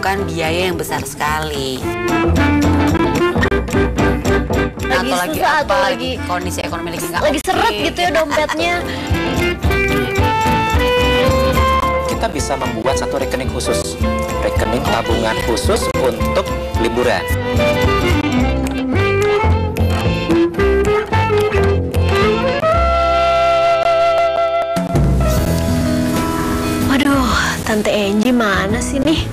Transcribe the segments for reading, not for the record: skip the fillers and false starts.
membutuhkan biaya yang besar sekali. Lagi susah atau lagi kondisi ekonomi lagi nggak lagi seret gitu ya dompetnya. Kita bisa membuat satu rekening khusus, rekening tabungan khusus untuk liburan. Waduh, Tante Angie mana sih nih?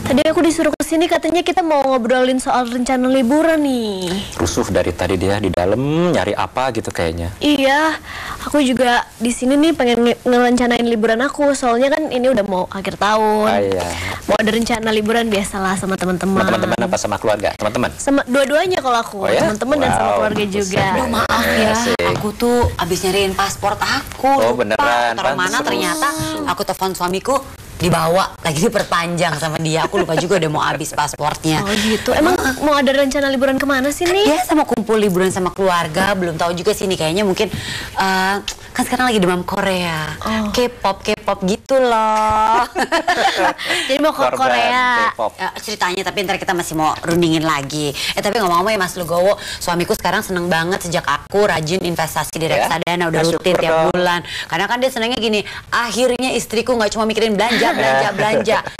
Tadi aku disuruh kesini katanya kita mau ngobrolin soal rencana liburan nih. Rusuh dari tadi dia di dalam nyari apa gitu kayaknya. Iya, aku juga di sini nih pengen ngerencanain liburan aku. Soalnya kan ini udah mau akhir tahun. Iya. Mau ada rencana liburan biasalah sama teman-teman. Sama teman-teman apa sama keluarga? Teman-teman? Sama dua-duanya kalau aku, Oh ya? teman-teman dan sama keluarga juga. Aduh, maaf ya, Asik. aku tuh abis nyariin paspor aku. Oh, lupa beneran? taruh mana, Pantes. ternyata aku telepon suamiku dibawa lagi diperpanjang sama dia. Aku lupa juga udah mau habis pasportnya. Oh gitu. Emang mau ada rencana liburan kemana sih nih? Ya sama kumpul liburan sama keluarga, belum tahu juga sih nih kayaknya mungkin kan sekarang lagi demam Korea, K-pop gitu loh. Jadi mau ke Korban Korea. K-pop. Ceritanya tapi ntar kita masih mau rundingin lagi. Tapi ngomong-ngomong ya Mas Lugowo, suamiku sekarang seneng banget sejak aku rajin investasi di reksadana, udah Ya, rutin syukur tiap dong. bulan. Karena kan dia senengnya gini, akhirnya istriku nggak cuma mikirin belanja.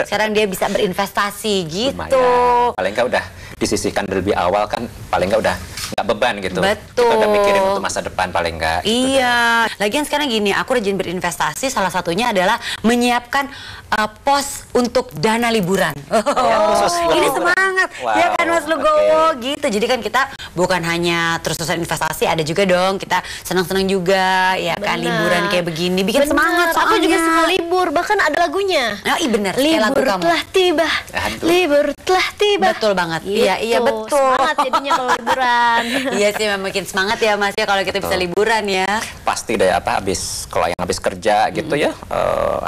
Sekarang dia bisa berinvestasi gitu. Lumayan. Paling nggak udah disisihkan lebih awal kan, paling nggak udah nggak beban gitu. Betul. Kita udah mikirin untuk masa depan paling nggak. gitu Iya. Lagian sekarang gini, aku rajin berinvestasi. Salah satunya adalah menyiapkan pos untuk dana liburan. khusus buat Ini liburan. semangat, Wow, ya kan Mas Lugowo oke. gitu. Jadi kan kita bukan hanya terus-terusan investasi, ada juga dong kita senang-senang juga, ya kan Benar. liburan kayak begini bikin Benar, semangat. Aku juga soalnya. suka libur, bahkan ada lagunya. Nah, bener, kayak lagu Libur kamu. telah tiba. Aduh. Libur telah tiba. Betul banget. Gitu. Iya betul. Semangat jadinya kalau liburan. Iya sih, memang makin semangat ya Mas ya kalau kita bisa liburan ya. Pasti deh kalau yang habis kerja gitu ya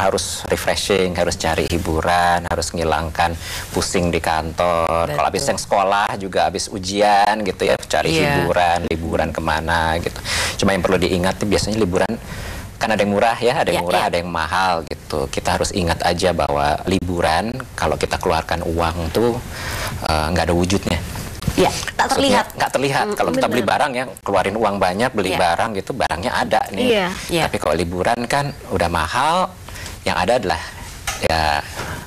harus refreshing, harus cari hiburan, harus ngilangkan pusing di kantor. Betul. Kalau habis yang sekolah juga habis ujian gitu ya, cari Iya. liburan kemana gitu. Cuma yang perlu diingat tuh biasanya liburan kan ada yang murah ya, ada yang Iya, murah, iya. ada yang mahal gitu. Kita harus ingat aja bahwa liburan kalau kita keluarkan uang tuh nggak ada wujudnya. Iya, tak terlihat. Nggak terlihat. Kalau kita beli barang ya, keluarin uang banyak, beli Iya. barang gitu, barangnya ada nih. Iya. Iya. Tapi kalau liburan kan udah mahal, yang ada adalah ya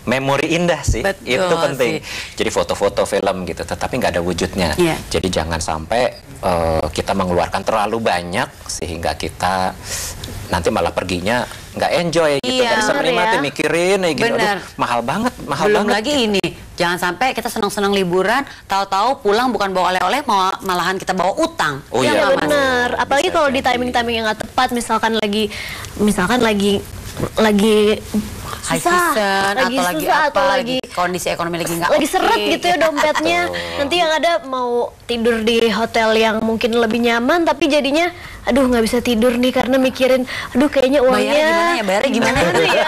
memori indah sih. Betul Itu penting. sih. Jadi foto-foto film gitu, tetapi nggak ada wujudnya. Iya. Jadi jangan sampai kita mengeluarkan terlalu banyak sehingga kita nanti malah perginya nggak enjoy gitu. Iya, Dari menikmati ya. mikirin gitu. Bener. Aduh, mahal banget. Belum lagi ini, jangan sampai kita senang-senang liburan, tahu-tahu pulang bukan bawa oleh-oleh, malahan kita bawa utang. Oh Iya iya, nggak, Mas? benar. Apalagi Bisa kalau di jadi. timing-timing yang nggak tepat, misalkan lagi High susah, season lagi atau lagi susah, apa, atau lagi kondisi ekonomi lagi nggak lagi oke. seret gitu ya dompetnya. Nanti yang ada mau tidur di hotel yang mungkin lebih nyaman, tapi jadinya aduh nggak bisa tidur nih karena mikirin aduh kayaknya uangnya Bayarnya gimana ya?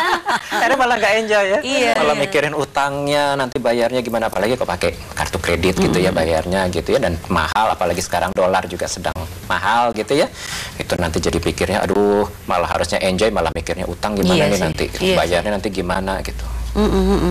Karena malah nggak enjoy ya. Iya, Malah iya. mikirin utangnya, nanti bayarnya gimana. Apalagi kalau pakai kartu kredit gitu ya bayarnya gitu ya. Dan mahal, apalagi sekarang dolar juga sedang mahal gitu ya. Itu nanti jadi pikirnya, aduh malah harusnya enjoy, malah mikirnya utang gimana Iya nih sih, nanti. iya Bayarnya nanti gimana gitu.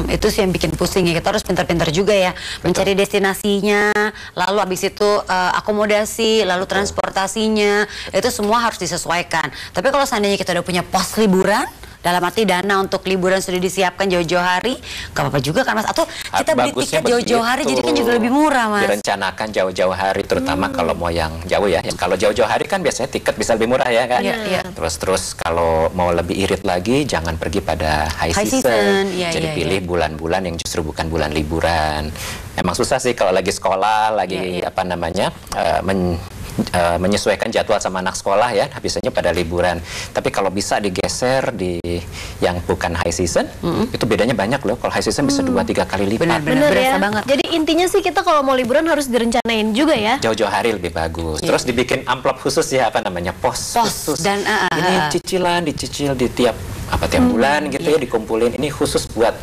Itu sih yang bikin pusing ya. Kita harus pintar-pintar juga ya mencari destinasinya, lalu habis itu akomodasi, lalu transportasinya, itu semua harus disesuaikan. Tapi kalau seandainya kita udah punya pos liburan, dalam arti dana untuk liburan sudah disiapkan jauh-jauh hari, gak apa-apa juga kan Mas? Atau kita beli Bagusnya tiket jauh-jauh hari begitu. jadi kan juga lebih murah Mas. Direncanakan jauh-jauh hari, terutama kalau mau yang jauh ya. Kalau jauh-jauh hari kan biasanya tiket bisa lebih murah ya kan. Iya, iya. Terus kalau mau lebih irit lagi, jangan pergi pada high High season. season, iya, Jadi iya, pilih iya. bulan-bulan yang justru bukan bulan liburan. Emang susah sih kalau lagi sekolah, lagi Iya, iya. apa namanya menyesuaikan jadwal sama anak sekolah ya, biasanya pada liburan. Tapi kalau bisa digeser di yang bukan high season, itu bedanya banyak loh. Kalau high season bisa 2-3 kali lipat. Benar. Bener berasa ya. banget. Jadi intinya sih kita kalau mau liburan harus direncanain juga ya. Jauh-jauh hari lebih bagus. Iya. Terus dibikin amplop khusus ya, apa namanya, pos khusus. Dan Ini cicilan dicicil di tiap bulan gitu ya, dikumpulin. Ini khusus buat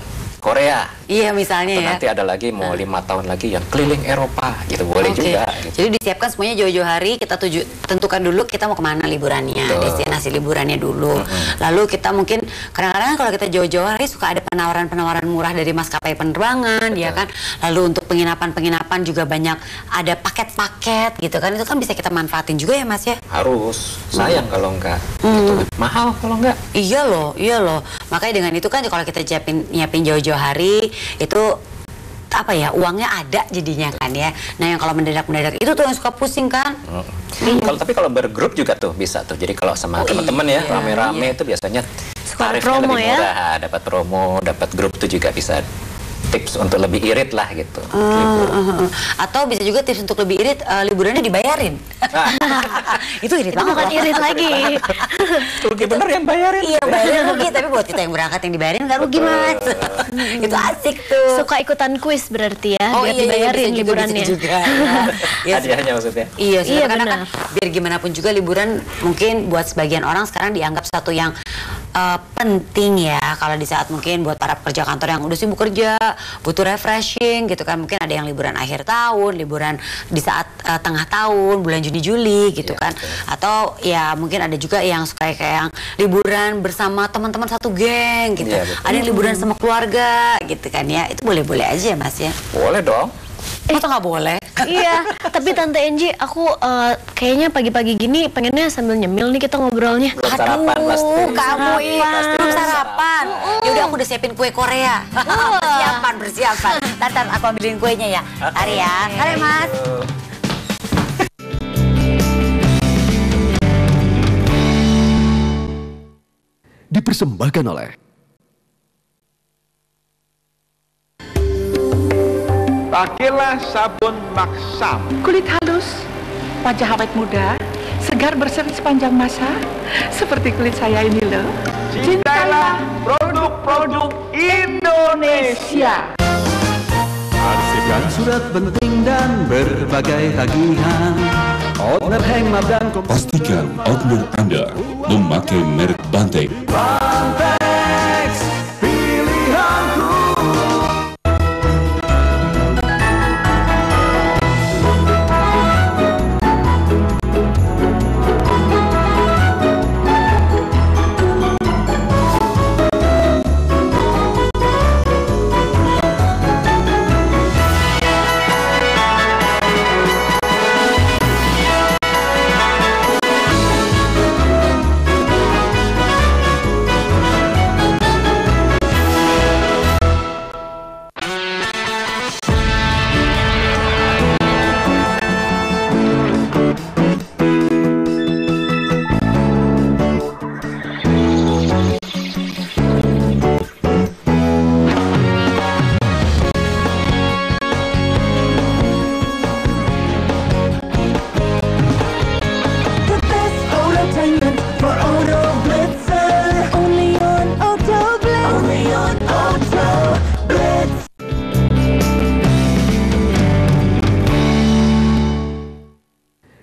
Korea. Iya misalnya Atau ya. nanti ada lagi mau 5 tahun lagi yang keliling Eropa gitu, boleh Oke. juga. Gitu. Jadi disiapkan semuanya jauh-jauh hari, kita tentukan dulu kita mau kemana liburannya, Betul. destinasi destinasi liburannya dulu. Lalu kita mungkin kadang-kadang kalau kita jauh-jauh hari suka ada penawaran-penawaran murah dari maskapai penerbangan, ya kan. Lalu untuk penginapan-penginapan juga banyak ada paket-paket gitu kan. Itu kan bisa kita manfaatin juga ya Mas ya. Harus, sayang kalau enggak. Gitu. Mahal kalau enggak. Iya loh. Makanya dengan itu kan kalau kita nyiapin jauh-jauh hari itu apa ya, uangnya ada jadinya kan ya. Nah yang kalau mendadak-mendadak itu tuh yang suka pusing kan. Tapi kalau bergrup juga tuh bisa tuh. Jadi kalau sama teman-teman ya rame-rame itu biasanya Suka tarifnya promo lebih ya? murah, dapat promo, dapat grup tuh juga bisa tips untuk lebih irit lah gitu. Atau bisa juga tips untuk lebih irit, liburannya dibayarin. Itu irit banget. Bukan irit lagi. Rugi bener yang bayarin. Iya bayarin rugi, tapi buat kita yang berangkat yang dibayarin nggak rugi Mas. Itu asik tuh. Suka ikutan kuis berarti ya, Oh biar iya, dibayarin bisa liburannya. juga. Ya, Hadiahnya maksudnya. Iya, Iya, karena kan benar. biar gimana pun juga liburan mungkin buat sebagian orang sekarang dianggap satu yang penting ya. Kalau di saat mungkin buat para pekerja kantor yang udah sibuk kerja, butuh refreshing gitu kan. Mungkin ada yang liburan akhir tahun, liburan di saat tengah tahun, bulan Juni Juli gitu kan. Atau ya mungkin ada juga yang suka kayak yang liburan bersama teman-teman satu geng gitu. Ada yang liburan sama keluarga gitu kan ya. Itu boleh-boleh aja ya Mas ya. Boleh dong. Masa nggak boleh? Iya, tapi Tante Enji, aku kayaknya pagi-pagi gini pengennya sambil nyemil nih kita ngobrolnya. Belum sarapan pasti. Kamu Pasti belum sarapan. Ya udah aku udah siapin kue Korea. Persiapan. Tar aku ambilin kuenya ya. Tari ya. Tari Mas. Dipersembahkan oleh Pakailah sabun Maksam. Kulit halus, wajah awet muda, segar berseri sepanjang masa, seperti kulit saya ini loh. Cintailah produk-produk Indonesia. Arsipkan surat penting dan berbagai tagihan. Outner hemat dan Pastikan outlet Anda memakai merek Bantex. Bantex pilihanku.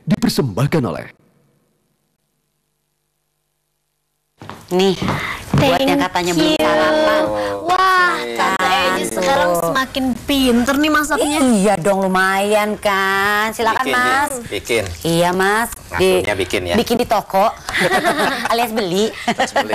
Dipersembahkan oleh Nih, buat yang katanya belum sarapan. Wah, Tante Enji sekarang semakin pinter nih masaknya. Iya dong, lumayan kan. Silakan Bikin, Mas. bikin. Iya Mas. Ngakunya bikin ya. Bikin di toko, alias beli. beli.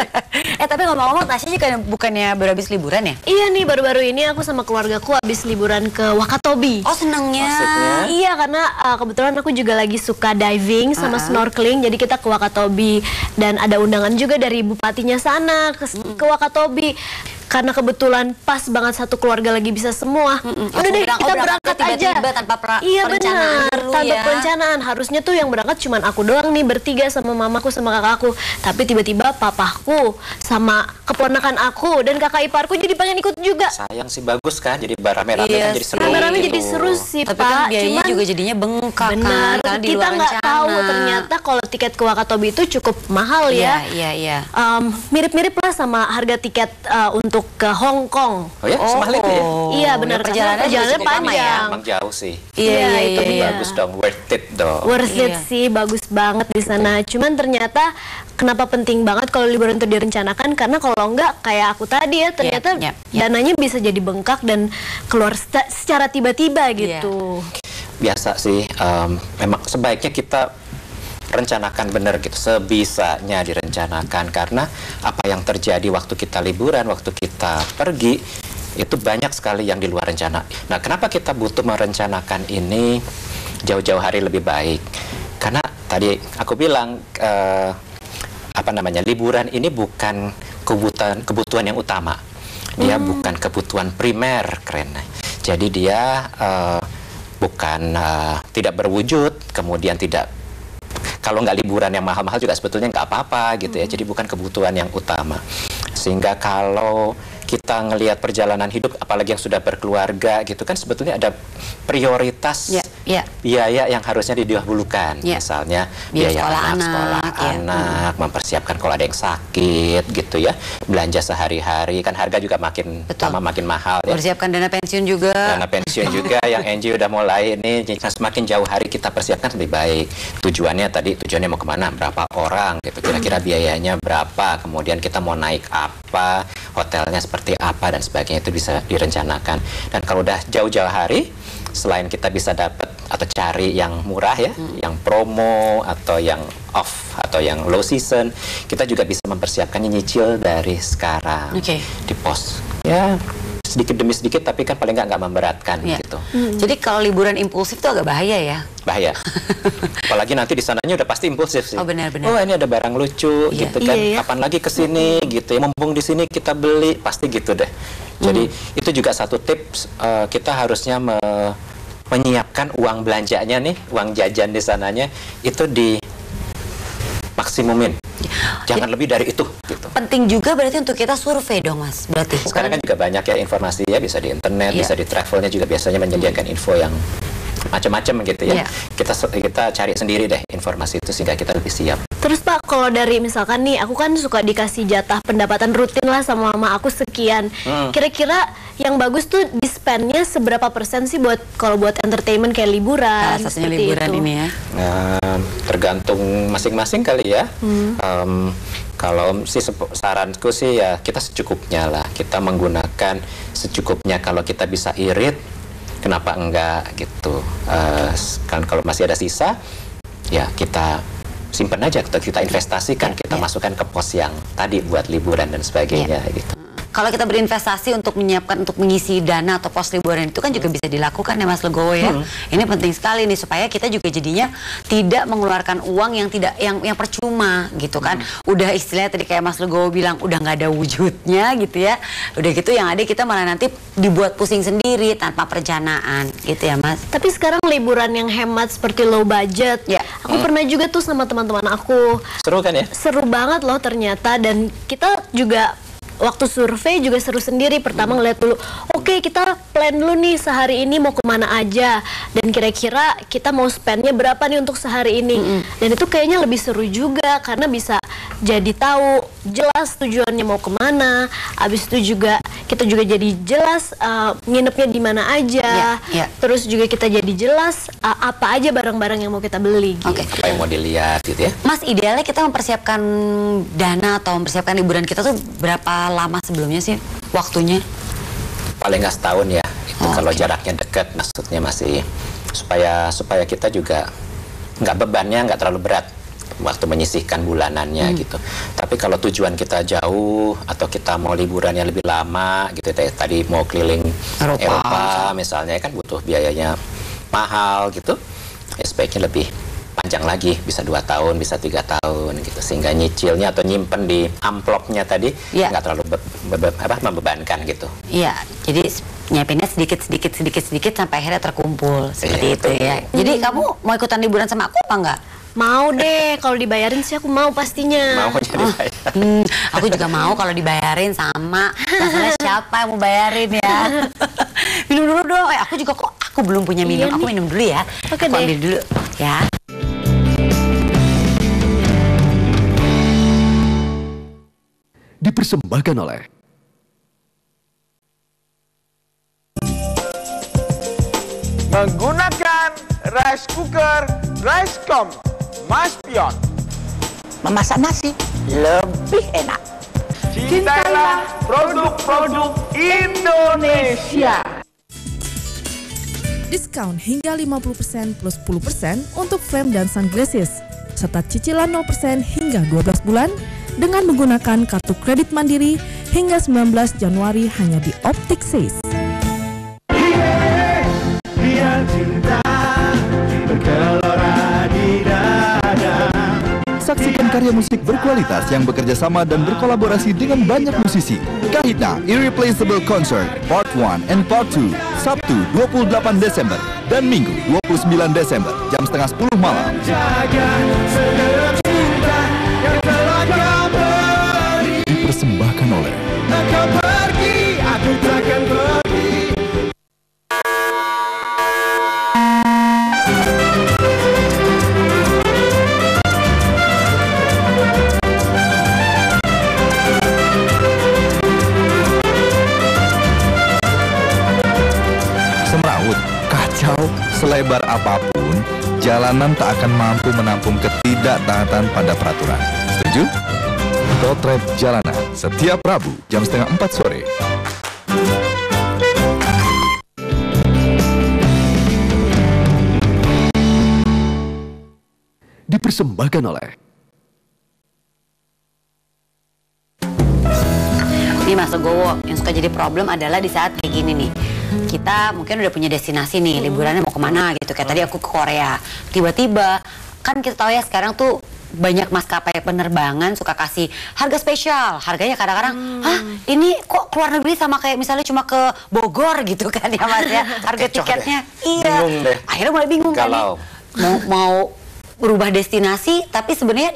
Tapi ngomong-ngomong, Tasya juga bukannya baru habis liburan ya? Iya nih, baru-baru ini aku sama keluargaku habis liburan ke Wakatobi. Oh senengnya. Maksudnya? Iya, karena kebetulan aku juga lagi suka diving sama snorkeling, jadi kita ke Wakatobi dan ada undangan juga dari bupatinya sana ke Wakatobi. Karena kebetulan pas banget satu keluarga lagi bisa semua. Udah deh, kita berangkat aja. Tiba-tiba tanpa Iya perencanaan benar, dulu tanpa ya. perencanaan. Harusnya tuh yang berangkat cuman aku doang nih, bertiga sama mamaku sama kakakku. Tapi tiba-tiba papaku sama keponakan aku dan kakak iparku jadi pengen ikut juga. Sayang sih, bagus kan. Jadi rame-rame Iya kan jadi seru. Rame-rame gitu. jadi seru sih, Tapi Pak. kan biayanya Cuman juga jadinya bengkak benar, kan, karena di kita luar nggak rencana. tahu ternyata kalau tiket ke Wakatobi itu cukup mahal ya. Iya. Mirip-mirip lah sama harga tiket untuk ke Hong Kong. Oh ya, semahal itu ya? Iya benar, perjalanannya perjalanan Cukup lama panjang. ya, emang jauh sih. Iya, itu Tapi dia. bagus dong, worth it dong. Worth it Iya. sih, bagus banget di sana. Cuman ternyata kenapa penting banget kalau liburan itu direncanakan, karena kalau enggak kayak aku tadi ya, ternyata Iya. dananya bisa jadi bengkak dan keluar secara tiba-tiba gitu. Biasa sih, memang sebaiknya kita rencanakan benar gitu, sebisanya direncanakan, karena apa yang terjadi waktu kita liburan, waktu kita pergi itu banyak sekali yang di luar rencana. Nah, kenapa kita butuh merencanakan ini jauh-jauh hari lebih baik? Karena tadi aku bilang liburan ini bukan kebutuhan yang utama, dia bukan kebutuhan primer, keren. Jadi dia bukan tidak berwujud, kemudian tidak, kalau nggak liburan yang mahal-mahal juga sebetulnya nggak apa-apa gitu ya. Jadi bukan kebutuhan yang utama. Sehingga kalau kita ngelihat perjalanan hidup, apalagi yang sudah berkeluarga gitu kan, sebetulnya ada prioritas biaya yang harusnya didahulukan. Misalnya biaya sekolah anak, mempersiapkan kalau ada yang sakit gitu ya, belanja sehari-hari, kan harga juga makin lama makin mahal ya. Persiapkan dana pensiun juga. Dana pensiun juga yang Angie udah mulai ini, semakin jauh hari kita persiapkan lebih baik. Tujuannya mau kemana, berapa orang gitu, kira-kira biayanya berapa, kemudian kita mau naik apa, hotelnya seperti apa dan sebagainya, itu bisa direncanakan. Dan kalau udah jauh-jauh hari, selain kita bisa dapat atau cari yang murah ya, yang promo atau yang off atau yang low season, kita juga bisa mempersiapkannya nyicil dari sekarang di pos. Ya, sedikit demi sedikit, tapi kan paling nggak memberatkan gitu. Jadi kalau liburan impulsif itu agak bahaya ya? Bahaya. Apalagi nanti di sananya udah pasti impulsif sih. Oh, benar-benar. Oh, ini ada barang lucu gitu kan. Kapan lagi ke sini gitu ya. Mumpung di sini kita beli, pasti gitu deh. Jadi itu juga satu tips, kita harusnya menyiapkan uang belanjanya nih, uang jajan di sananya itu di maksimumin. Jangan lebih dari itu gitu. Penting juga berarti untuk kita survei dong, Mas. Berarti sekarang kan juga banyak ya informasinya, bisa di internet, bisa di travelnya juga biasanya menyediakan info yang macam-macam gitu ya. Kita cari sendiri deh informasi itu sehingga kita lebih siap. Terus Pak, kalau dari misalkan nih, aku kan suka dikasih jatah pendapatan rutin lah sama mama aku sekian. Kira-kira yang bagus tuh di spendnya seberapa persen sih kalau buat entertainment kayak liburan? Satunya liburan itu. Ini ya. Tergantung masing-masing kali ya. Kalau sih saranku sih ya kita secukupnya lah. Kita menggunakan secukupnya. Kalau kita bisa irit, kenapa enggak gitu. Kan kalau masih ada sisa, ya kita simpan aja, kita investasikan, kita masukkan ke pos yang tadi buat liburan dan sebagainya gitu. Kalau kita berinvestasi untuk menyiapkan, untuk mengisi dana atau pos liburan itu kan juga bisa dilakukan ya Mas Legowo ya. Ini penting sekali nih supaya kita juga jadinya tidak mengeluarkan uang yang tidak yang percuma gitu kan. Udah istilahnya tadi kayak Mas Legowo bilang udah nggak ada wujudnya gitu ya. Udah gitu yang ada kita malah nanti dibuat pusing sendiri tanpa perencanaan gitu ya Mas. Tapi sekarang liburan yang hemat seperti low budget, aku pernah juga tuh sama teman-teman aku. Seru kan ya? Seru banget loh ternyata, dan kita juga waktu survei juga seru sendiri. Pertama ngeliat dulu, oke, kita plan dulu nih sehari ini mau kemana aja, dan kira-kira kita mau spendnya berapa nih untuk sehari ini. Dan itu kayaknya lebih seru juga karena bisa jadi tahu jelas tujuannya mau kemana. Abis itu juga kita juga jadi jelas nginepnya di mana aja. Terus juga kita jadi jelas apa aja barang-barang yang mau kita beli gitu. Apa yang mau dilihat gitu ya. Mas, idealnya kita mempersiapkan dana atau mempersiapkan liburan kita tuh berapa lama sebelumnya sih waktunya? Paling nggak setahun ya. Itu kalau jaraknya dekat, maksudnya masih supaya kita juga nggak bebannya nggak terlalu berat waktu menyisihkan bulanannya gitu. Tapi kalau tujuan kita jauh atau kita mau liburannya lebih lama gitu, tadi mau keliling Eropa misalnya, kan butuh biayanya mahal gitu, ya sebaiknya lebih panjang lagi, bisa 2 tahun, bisa 3 tahun gitu, sehingga nyicilnya atau nyimpen di amplopnya tadi nggak terlalu membebankan gitu. Iya, jadi nyiapinnya sedikit sampai akhirnya terkumpul seperti itu ya. Jadi kamu mau ikutan liburan sama aku apa enggak? Mau deh, kalau dibayarin sih aku mau pastinya. Mau jadi bayar. Aku juga mau kalau dibayarin sama. Masalahnya siapa yang mau bayarin ya? Minum dulu dong. Aku juga kok aku belum punya minum. Aku minum dulu ya. Oke aku ambil dulu ya. Dipersembahkan oleh Menggunakan rice cooker Ricecom Mas Pion. Memasak nasi lebih enak. Cintailah produk-produk Indonesia. Diskon hingga 50% plus 10% untuk frame dan sunglasses. serta cicilan 0% hingga 12 bulan dengan menggunakan kartu kredit Mandiri hingga 19 Januari hanya di Optik Sis. Biar cinta bergelora di dada. Saksikan karya musik berkualitas yang bekerja sama dan berkolaborasi dengan banyak musisi. Kahitna Irreplaceable Concert Part 1 and Part 2 Sabtu 28 Desember dan Minggu 29 Desember jam setengah 10 malam. Dipersembahkan oleh Kau pergi, aku takkan pergi. Semrawut, kacau, selebar apapun, jalanan tak akan mampu menampung ketidaktaatan pada peraturan. Setuju? Potret Jalanan setiap Rabu jam setengah 4 sore. Dipersembahkan oleh Ini Mas Legowo, yang suka jadi problem adalah di saat kayak gini nih. Kita mungkin udah punya destinasi nih, liburannya mau kemana gitu. Kayak tadi aku ke Korea. Tiba-tiba, kan kita tahu ya sekarang tuh banyak maskapai penerbangan suka kasih harga spesial. Harganya kadang-kadang, hah ini kok keluar negeri sama kayak misalnya cuma ke Bogor gitu kan ya Mas ya. Harga tiketnya. Iya. Akhirnya mulai bingung kan nih. Mau berubah destinasi, tapi sebenarnya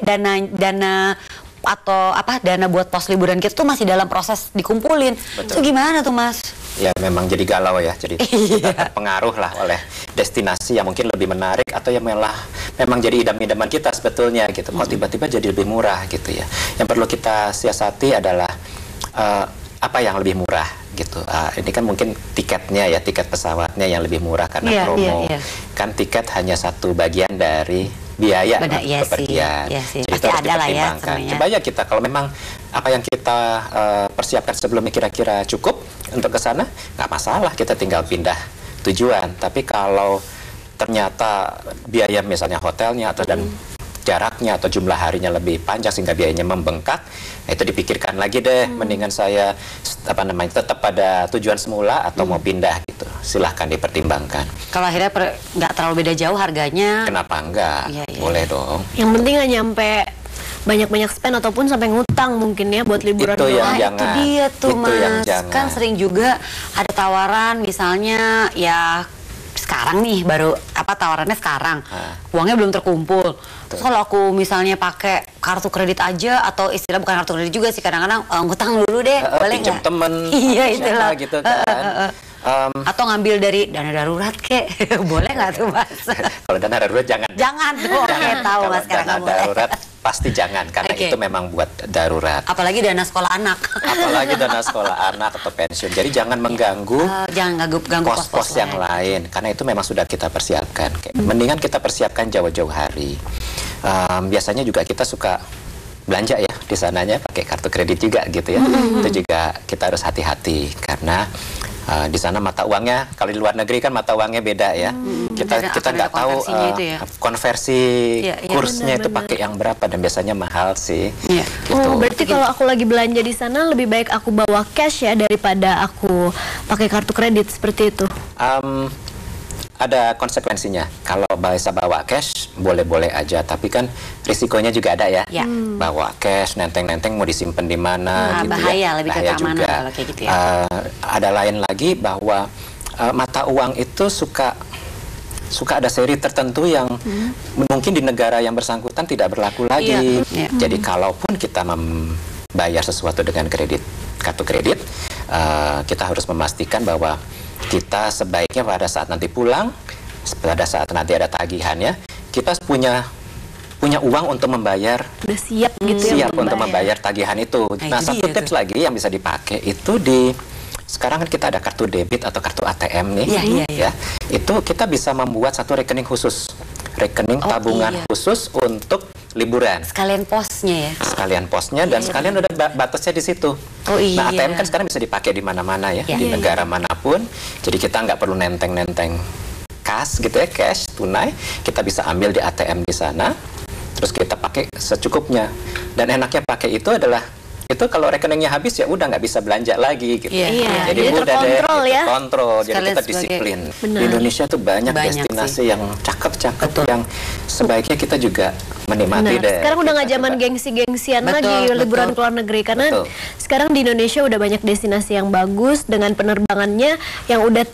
dana atau dana buat pos liburan kita tuh masih dalam proses dikumpulin. Itu gimana tuh Mas? Ya memang jadi galau ya, jadi kita terpengaruh lah oleh destinasi yang mungkin lebih menarik atau yang memang jadi idam-idaman kita sebetulnya gitu. Kok tiba-tiba jadi lebih murah gitu ya. Yang perlu kita siasati adalah apa yang lebih murah gitu. Ini kan mungkin tiketnya ya, tiket pesawatnya yang lebih murah karena promo. Kan tiket hanya satu bagian dari biaya bepergian. Jadi itu harus dipertimbangkan. Coba ya kita kalau memang apa yang kita persiapkan sebelumnya kira-kira cukup untuk ke sana, nggak masalah, kita tinggal pindah tujuan. Tapi kalau ternyata biaya misalnya hotelnya atau dan jaraknya atau jumlah harinya lebih panjang sehingga biayanya membengkak, itu dipikirkan lagi deh. Mendingan saya tetap pada tujuan semula atau mau pindah gitu. Silahkan dipertimbangkan. Kalau akhirnya nggak terlalu beda jauh harganya, kenapa enggak? Boleh dong. Yang penting nggak nyampe banyak-banyak spend ataupun sampai ngutang mungkin ya buat liburan. Itu yang jangan. Itu dia tuh Mas. Kan sering juga ada tawaran misalnya ya sekarang nih baru tawarannya sekarang, uangnya belum terkumpul. Terus kalau aku misalnya pakai kartu kredit aja atau istilah bukan kartu kredit juga sih, kadang-kadang ngutang dulu deh, boleh nggak? Temen, iya itulah. Gitu kan. Atau ngambil dari dana darurat kek, boleh nggak tuh Mas? Kalau dana darurat jangan. Jangan tuh, oke tahu Mas sekarang nggak boleh. Darurat pasti jangan, karena itu memang buat darurat. Apalagi dana sekolah anak. Apalagi dana sekolah anak atau pensiun. Jadi jangan mengganggu pos-pos yang lain, karena itu memang sudah kita persiapkan. Mendingan kita persiapkan jauh-jauh hari. Biasanya juga kita suka belanja ya di sananya pakai kartu kredit juga gitu ya. Itu juga kita harus hati-hati karena di sana mata uangnya, kalau di luar negeri kan mata uangnya beda ya. Kita nggak tahu konversi kursnya itu pakai yang berapa dan biasanya mahal sih. Gitu. Berarti kalau aku lagi belanja di sana lebih baik aku bawa cash ya daripada aku pakai kartu kredit seperti itu. Ada konsekuensinya. Kalau bisa bawa cash, boleh-boleh aja. Tapi kan risikonya juga ada ya. Bawa cash, nenteng-nenteng mau disimpan di mana gitu bahaya, ya. Lebih bahaya ke keamanan juga. Kalau kayak gitu ya. Ada lain lagi bahwa mata uang itu suka ada seri tertentu yang mungkin di negara yang bersangkutan tidak berlaku lagi. Jadi kalaupun kita membayar sesuatu dengan kartu kredit, kita harus memastikan bahwa kita sebaiknya pada saat nanti pulang, pada saat nanti ada tagihannya, kita punya uang untuk membayar. Udah siap gitu ya. Siap untuk membayar tagihan itu. Nah, satu tips lagi yang bisa dipakai itu sekarang kan kita ada kartu debit atau kartu ATM nih, ya. Itu kita bisa membuat satu rekening khusus, rekening tabungan khusus untuk liburan. Sekalian posnya ya. Sekalian posnya dan sekalian udah batasnya di situ. Nah, ATM kan sekarang bisa dipakai di mana-mana ya, di negara manapun. Jadi kita nggak perlu nenteng-nenteng cash gitu ya, cash tunai. Kita bisa ambil di ATM di sana. terus kita pakai secukupnya. Dan enaknya pakai itu adalah itu kalau rekeningnya habis ya udah nggak bisa belanja lagi gitu. Iya, Jadi udah terkontrol deh, ya. kontrol, jadi Sekalian kita sebagai- disiplin. Benar. Di Indonesia tuh banyak Banyak destinasi yang cakep-cakep Betul. yang sebaiknya kita juga menikmati Benar. deh. Sekarang udah nggak Kita zaman coba. gengsi-gengsian Betul, lagi betul. liburan ke luar negeri karena Betul. sekarang di Indonesia udah banyak destinasi yang bagus dengan penerbangannya yang udah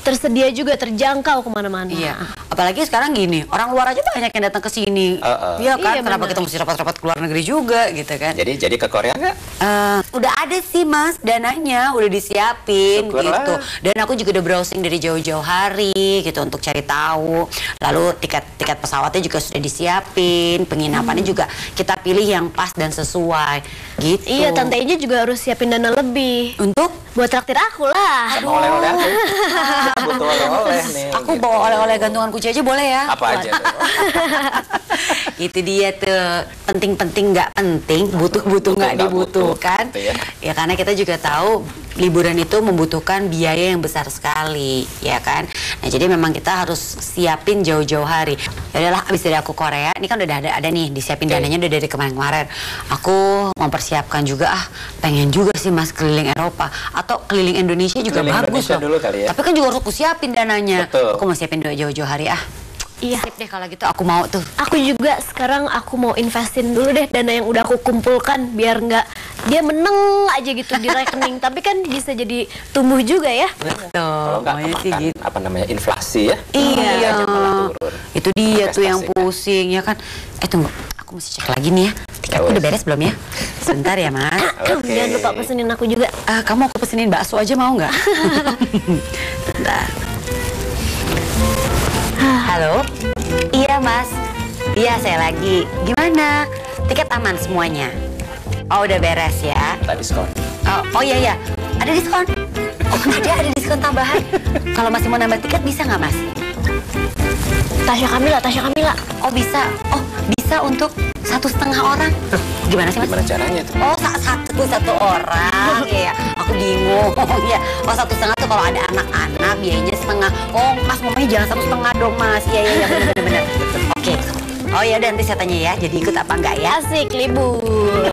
tersedia juga terjangkau kemana-mana. Iya, apalagi sekarang gini, orang luar aja banyak yang datang ke sini. Iya kan, Iya, kenapa benar. kita mesti rapat-rapat ke luar negeri juga gitu kan? Jadi ke Korea nggak? Udah ada sih Mas, dananya udah disiapin Syukurlah. gitu. Dan aku juga udah browsing dari jauh-jauh hari gitu untuk cari tahu. Lalu tiket pesawatnya juga sudah disiapin, penginapannya juga kita pilih yang pas dan sesuai gitu. Iya, Tante Eja juga harus siapin dana lebih Untuk buat traktir aku lah. Sama oleh-oleh aku. Butuh oleh-oleh nih. aku gitu. bawa oleh-oleh gantungan kunci aja boleh ya? Apa aja tuh? Itu dia tuh, penting-penting nggak penting, butuh-butuh nggak Nggak butuh, dibutuhkan. gitu ya. Ya karena kita juga tahu liburan itu membutuhkan biaya yang besar sekali, ya kan. Nah jadi memang kita harus siapin jauh-jauh hari. Ya udahlah, abis dari aku Korea, ini kan udah ada nih disiapin dananya udah dari kemarin-kemarin. Aku mempersiapkan juga, pengen juga sih Mas keliling Eropa atau keliling Indonesia juga Keliling bagus Indonesia loh. dulu kali ya. Tapi kan juga harus aku siapin dananya. Betul. Aku mau siapin jauh-jauh hari Iya. Sip deh kalau gitu, aku mau tuh. Aku juga sekarang aku mau investin dulu deh dana yang udah aku kumpulkan biar nggak dia meneng aja gitu di rekening tapi kan bisa jadi tumbuh juga ya. Kalau nggak Maunya sih kemakan gitu. apa namanya inflasi ya. Iya, Harganya malah turun. itu dia tuh yang Investasikan. pusing ya kan. Tunggu, aku mesti cek lagi nih ya. Tiketku udah beres belum ya? Sebentar ya Mas. Oke. Jangan lupa pesenin aku juga. Kamu aku pesenin bakso aja mau nggak? Bentar. Halo? Iya Mas. Iya saya lagi. Gimana? Tiket aman semuanya? Oh udah beres ya. Minta diskon. Oh iya. Ada diskon? Oh ada diskon tambahan. Kalau masih mau nambah tiket bisa nggak Mas? Tasya Kamila. Oh bisa untuk 1,5 orang. Gimana sih Mas? Gimana caranya tuh? Oh satu orang ya. Aku bingung ya. Oh 1,5 tuh kalau ada anak-anak biayanya setengah. Oh Mas ngomongnya jangan 1,5 dong Mas. Iya benar. Oke. Oh ya udah nanti saya tanya ya. Jadi ikut apa enggak ya? Asik libur.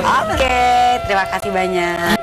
Oke. Terima kasih banyak.